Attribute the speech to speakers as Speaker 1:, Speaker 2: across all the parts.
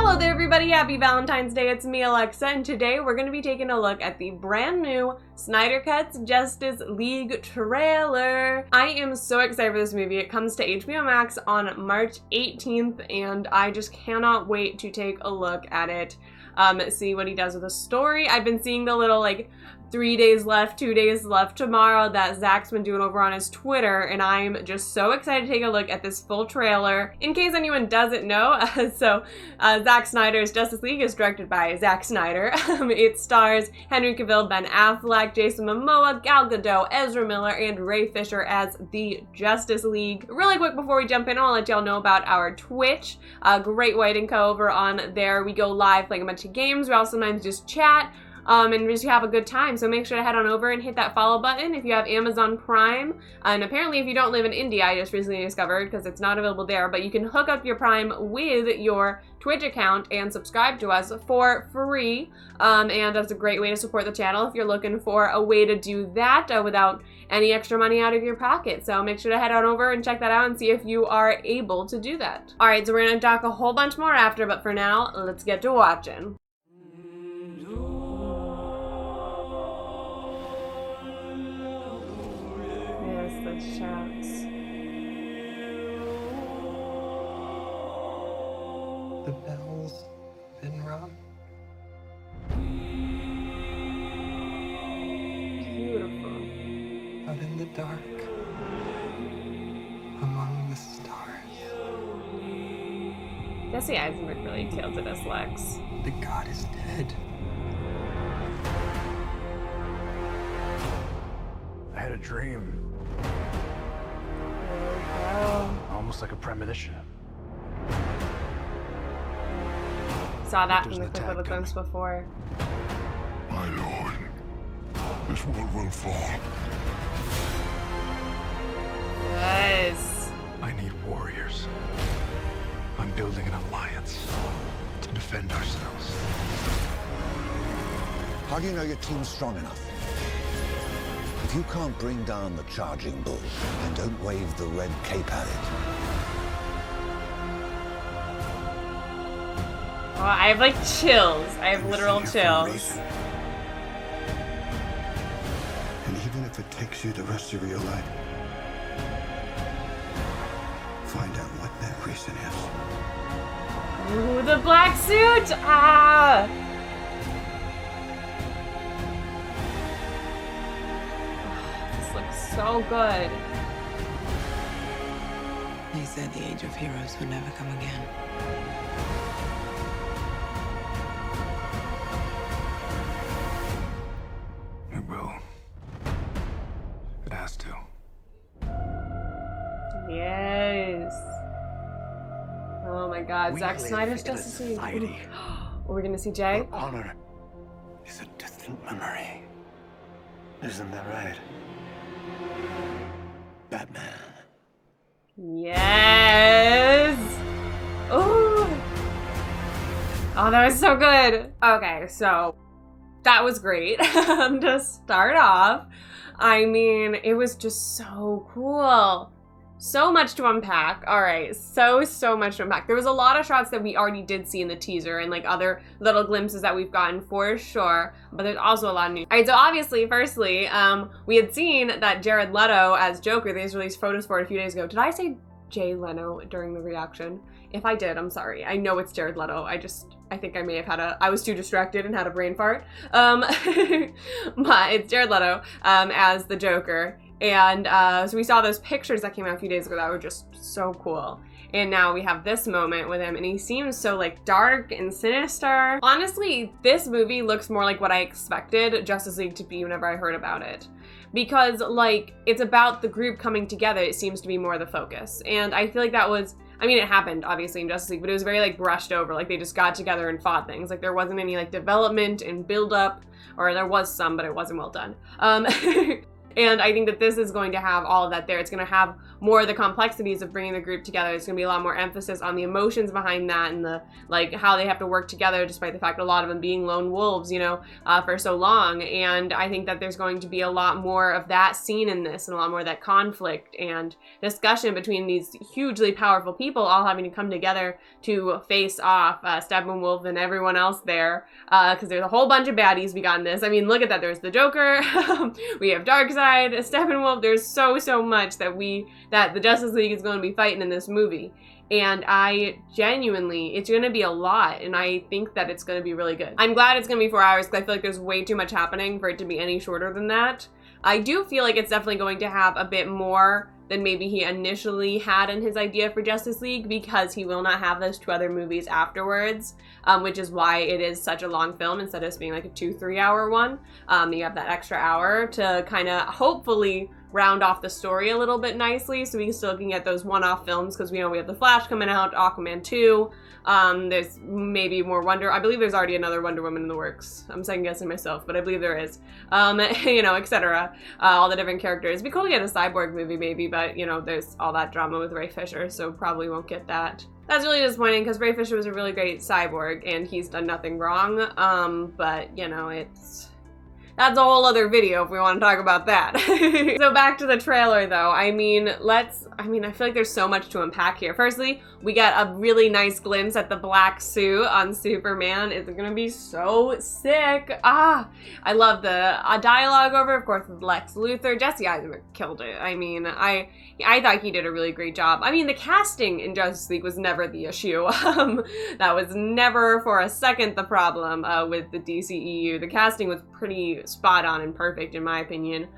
Speaker 1: Hello there everybody, happy Valentine's Day, it's me Alexa, and today we're going to be taking a look at the brand new Snyder Cut's Justice League trailer. I am so excited for this movie. It comes to HBO Max on March 18th and I just cannot wait to take a look at it, see what he does with the story. I've been seeing the little 3 days left, 2 days left tomorrow that Zach's been doing over on his Twitter, and I'm just so excited to take a look at this full trailer. In case anyone doesn't know, Zack Snyder's Justice League is directed by Zack Snyder. It stars Henry Cavill, Ben Affleck, Jason Momoa, Gal Gadot, Ezra Miller, and Ray Fisher as the Justice League. Really quick before we jump in, I'll let y'all know about our Twitch, Great White & Co. over on there. We go live playing a bunch of games. We also sometimes just chat. And just have a good time. So make sure to head on over and hit that follow button if you have Amazon Prime. And apparently if you don't live in India, I just recently discovered, because it's not available there, but you can hook up your Prime with your Twitch account and subscribe to us for free. And that's a great way to support the channel if you're looking for a way to do that without any extra money out of your pocket. So make sure to head on over and check that out and see if you are able to do that. Alright, so we're going to talk a whole bunch more after, but for now, let's get to watching. Shouts.
Speaker 2: The bell's been rung.
Speaker 1: Beautiful.
Speaker 2: Out in the dark, among the stars.
Speaker 1: Jesse Eisenberg really killed it as Lex.
Speaker 2: The god is dead.
Speaker 3: I had a dream. Almost like a premonition.
Speaker 1: Saw that in the clip of the glimpse before.
Speaker 4: My lord, this world will fall.
Speaker 1: Yes.
Speaker 3: I need warriors. I'm building an alliance to defend ourselves.
Speaker 5: How do you know your team's strong enough? If you can't bring down the charging bull, then don't wave the red cape at it.
Speaker 1: Oh, I have chills. I have literal chills.
Speaker 4: And even if it takes you the rest of your life, find out what that reason is.
Speaker 1: Ooh, the black suit! Ah! So good.
Speaker 6: They said the age of heroes would never come again.
Speaker 3: It will. It has to.
Speaker 1: Yes. Oh my god,
Speaker 3: We
Speaker 1: Zack
Speaker 3: live
Speaker 1: Snyder's
Speaker 3: in a
Speaker 1: Justice League.
Speaker 3: society.
Speaker 1: Are we gonna see Jay?
Speaker 3: Where honor is a distant memory. Isn't that right? Batman.
Speaker 1: Yes! Ooh! Oh, that was so good! Okay, so that was great. To start off, I mean, it was just so cool. So much to unpack. All right, so much to unpack. There was a lot of shots that we already did see in the teaser and other little glimpses that we've gotten for sure, but there's also a lot of new. All right, so obviously, firstly, we had seen that Jared Leto as Joker, they just released photos for it a few days ago. Did I say Jay Leno during the reaction? If I did, I'm sorry. I know it's Jared Leto. I think I may have had I was too distracted and had a brain fart. But it's Jared Leto as the Joker. And so we saw those pictures that came out a few days ago that were just so cool. And now we have this moment with him, and he seems so dark and sinister. Honestly, this movie looks more like what I expected Justice League to be whenever I heard about it. Because it's about the group coming together, it seems to be more the focus. And I feel like that was, I mean, it happened obviously in Justice League, but it was very brushed over. They just got together and fought things. There wasn't any development and build up, or there was some, but it wasn't well done. And I think that this is going to have all of that there. It's going to have more of the complexities of bringing the group together. There's going to be a lot more emphasis on the emotions behind that and the, like, how they have to work together despite the fact that a lot of them being lone wolves, you know, for so long. And I think that there's going to be a lot more of that scene in this and a lot more of that conflict and discussion between these hugely powerful people all having to come together to face off Steppenwolf and everyone else there, because there's a whole bunch of baddies we got in this. I mean, look at that. There's the Joker, we have Darkseid, Steppenwolf. There's so much that the Justice League is going to be fighting in this movie. And I genuinely, it's going to be a lot, and I think that it's going to be really good. I'm glad it's going to be 4 hours because I feel like there's way too much happening for it to be any shorter than that. I do feel like it's definitely going to have a bit more than maybe he initially had in his idea for Justice League, because he will not have those 2 other movies afterwards, which is why it is such a long film instead of just being like a 2-3 hour one. You have that extra hour to kind of hopefully round off the story a little bit nicely, so we can still get those one-off films, because we know we have The Flash coming out, Aquaman 2, there's maybe more I believe there's already another Wonder Woman in the works. I'm second guessing myself, but I believe there is. You know, etc. All the different characters. It'd be cool to get a Cyborg movie maybe, but you know, there's all that drama with Ray Fisher, so probably won't get that. That's really disappointing because Ray Fisher was a really great cyborg and he's done nothing wrong, but you know, that's a whole other video if we want to talk about that. So back to the trailer though. I mean, I feel like there's so much to unpack here. Firstly, we get a really nice glimpse at the black suit on Superman. It's gonna be so sick. I love the dialogue over, of course, with Lex Luthor. Jesse Eisenberg killed it. I mean, I thought he did a really great job. I mean, the casting in Justice League was never the issue. That was never for a second the problem with the DCEU. The casting was pretty spot on and perfect in my opinion.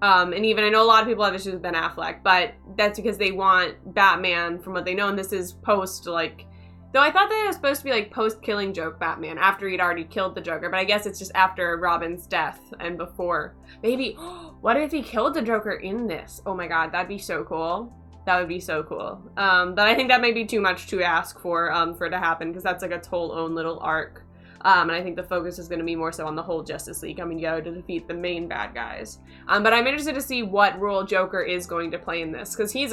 Speaker 1: And even I know a lot of people have issues with Ben Affleck, but that's because they want Batman from what they know, and this is post, like, though I thought that it was supposed to be like post-killing joke Batman after he'd already killed the Joker, but I guess it's just after Robin's death and before. Maybe, what if he killed the Joker in this? Oh my god, that'd be so cool. That would be so cool. But I think that may be too much to ask for it to happen, because that's like its whole own little arc. And I think the focus is going to be more so on the whole Justice League coming together to defeat the main bad guys. But I'm interested to see what role Joker is going to play in this, because he's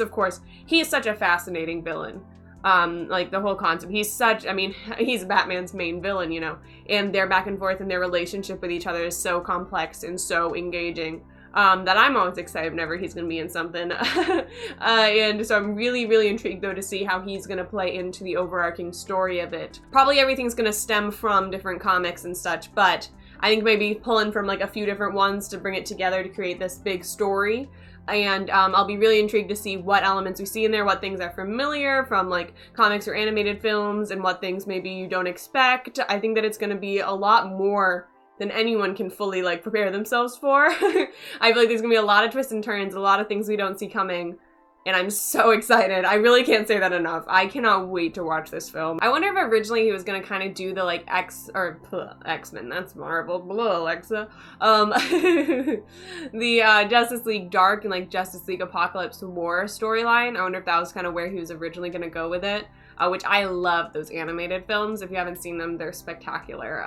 Speaker 1: such a fascinating villain. Like the whole concept, he's Batman's main villain, you know, and their back and forth and their relationship with each other is so complex and so engaging. That I'm always excited whenever he's going to be in something. And so I'm really, really intrigued, though, to see how he's going to play into the overarching story of it. Probably everything's going to stem from different comics and such, but I think maybe pulling from like a few different ones to bring it together to create this big story. And I'll be really intrigued to see what elements we see in there, what things are familiar from like comics or animated films, and what things maybe you don't expect. I think that it's going to be a lot more than anyone can fully like prepare themselves for. I feel like there's gonna be a lot of twists and turns, a lot of things we don't see coming, and I'm so excited. I really can't say that enough. I cannot wait to watch this film. I wonder if originally he was gonna kind of do the like X-Men, that's Marvel, blah, Alexa. The Justice League Dark and like Justice League Apocalypse War storyline. I wonder if that was kind of where he was originally gonna go with it. Which I love those animated films. If you haven't seen them, they're spectacular.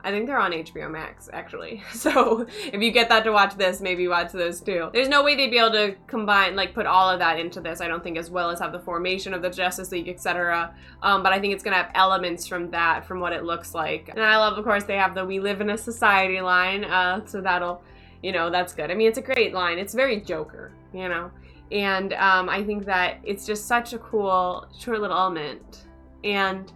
Speaker 1: I think they're on HBO Max, actually. So if you get that to watch this, maybe watch those too. There's no way they'd be able to combine, like put all of that into this, I don't think, as well as have the formation of the Justice League, etc. But I think it's gonna have elements from that, from what it looks like. And I love, of course, they have the "We live in a society" line, so that'll, you know, that's good. I mean, it's a great line. It's very Joker, you know? And I think that it's just such a cool, short little element. And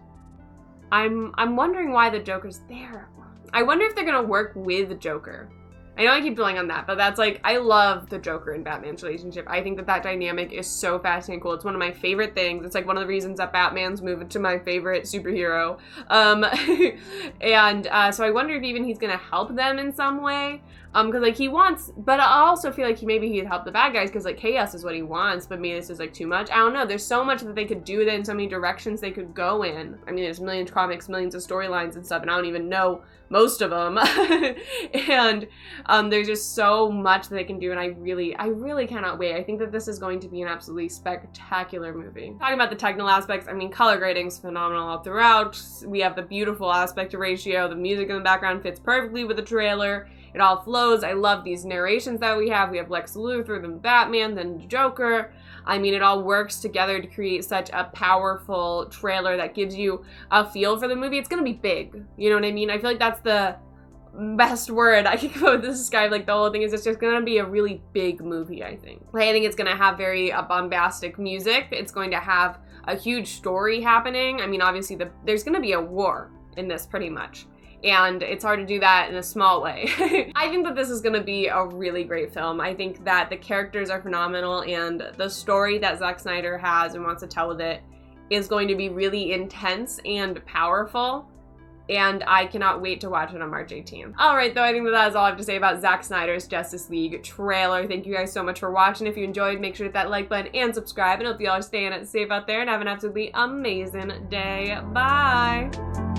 Speaker 1: I'm wondering why the Joker's there. I wonder if they're gonna work with the Joker. I know I keep dwelling on that, but that's like, I love the Joker and Batman's relationship. I think that dynamic is so fascinating and cool. It's one of my favorite things. It's like one of the reasons that Batman's moved to my favorite superhero. So I wonder if even he's gonna help them in some way. Because like he wants, but I also feel like maybe he'd help the bad guys because like chaos is what he wants, but maybe this is like too much. I don't know. There's so much that they could do with it and so many directions they could go in. I mean, there's millions of comics, millions of storylines and stuff, and I don't even know most of them. And there's just so much that they can do, and I really cannot wait. I think that this is going to be an absolutely spectacular movie. Talking about the technical aspects, I mean, color grading's phenomenal all throughout. We have the beautiful aspect ratio. The music in the background fits perfectly with the trailer. It all flows. I love these narrations that we have. We have Lex Luthor, then Batman, then Joker. I mean, it all works together to create such a powerful trailer that gives you a feel for the movie. It's gonna be big, you know what I mean? I feel like that's the best word I could go with this describe like the whole thing. Is it's just gonna be a really big movie, I think. Like, I think it's gonna have very bombastic music. It's going to have a huge story happening. I mean, obviously there's gonna be a war in this pretty much. And it's hard to do that in a small way. I think that this is gonna be a really great film. I think that the characters are phenomenal, and the story that Zack Snyder has and wants to tell with it is going to be really intense and powerful. And I cannot wait to watch it on March 18th. All right, though, I think that is all I have to say about Zack Snyder's Justice League trailer. Thank you guys so much for watching. If you enjoyed, make sure to hit that like button and subscribe. And I hope you all are staying safe out there and have an absolutely amazing day. Bye.